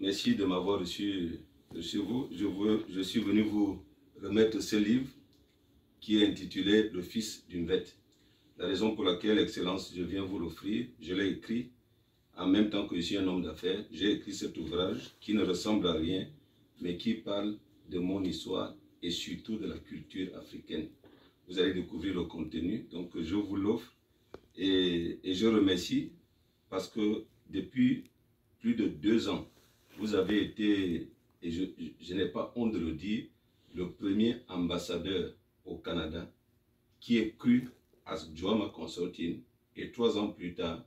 Merci de m'avoir reçu chez vous. Je suis venu vous remettre ce livre qui est intitulé « Le fils d'une bête ». La raison pour laquelle, Excellence, je viens vous l'offrir, je l'ai écrit en même temps que je suis un homme d'affaires. J'ai écrit cet ouvrage qui ne ressemble à rien, mais qui parle de mon histoire et surtout de la culture africaine. Vous allez découvrir le contenu, donc je vous l'offre et je remercie parce que depuis plus de 2 ans, vous avez été, et je n'ai pas honte de le dire, le premier ambassadeur au Canada qui est cru à Joma Consorting. Et 3 ans plus tard,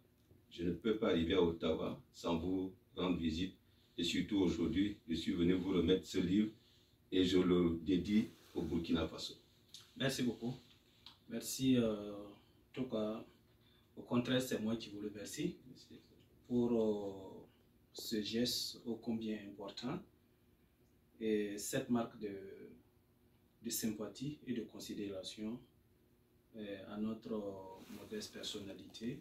je ne peux pas arriver à Ottawa sans vous rendre visite. Et surtout aujourd'hui, je suis venu vous remettre ce livre et je le dédie au Burkina Faso. Merci beaucoup. Merci. En tout cas, au contraire, c'est moi qui vous remercie pour ce geste ô combien important et cette marque de sympathie et de considération à notre modeste personnalité.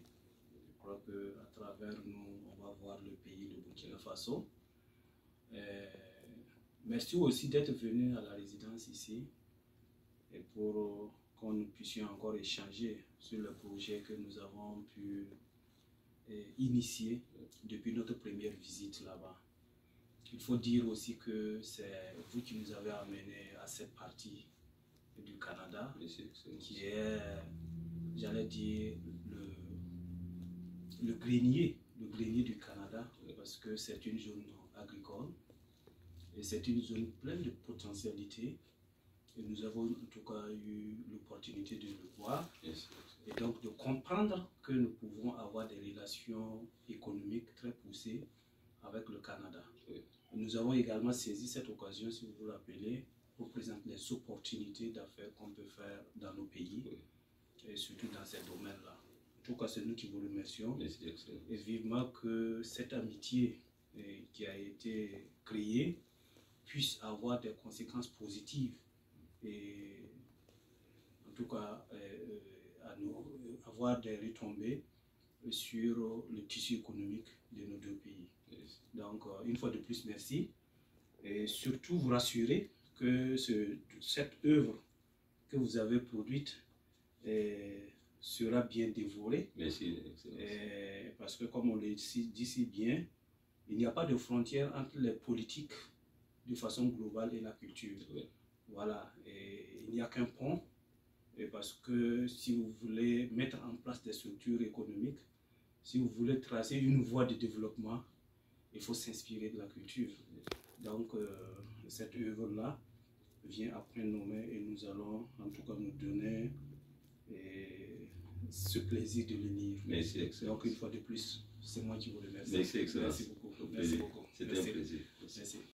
Je crois qu'à travers nous, on va voir le pays de Burkina Faso. Merci aussi d'être venu à la résidence ici et pour que nous puissions encore échanger sur le projet que nous avons pu initier depuis notre première visite là-bas. Il faut dire aussi que c'est vous qui nous avez amenés à cette partie du Canada, qui est, j'allais dire, le grenier du Canada, parce que c'est une zone agricole et c'est une zone pleine de potentialités. Et nous avons en tout cas eu l'opportunité de le voir et donc de comprendre que nous pouvons avoir des relations économiques très poussées avec le Canada. Nous avons également saisi cette occasion, si vous vous rappelez, pour présenter les opportunités d'affaires qu'on peut faire dans nos pays et surtout dans ces domaines-là. En tout cas, c'est nous qui vous remercions et vivement que cette amitié qui a été créée puisse avoir des conséquences positives et en tout cas avoir des retombées sur le tissu économique de nos 2 pays. Donc, une fois de plus, merci. Et surtout, vous rassurer que cette œuvre que vous avez produite sera bien dévorée. Merci. Parce que, comme on le dit si bien, il n'y a pas de frontière entre les politiques de façon globale et la culture. Voilà, et il n'y a qu'un pont, et parce que si vous voulez mettre en place des structures économiques, si vous voulez tracer une voie de développement, il faut s'inspirer de la culture. Donc, cette œuvre-là vient après nos mains et nous allons en tout cas nous donner ce plaisir de le lire. Merci, Excellence. Donc, une fois de plus, c'est moi qui vous remercie. Merci, Excellence. Merci beaucoup. Merci beaucoup. C'était un plaisir. Merci.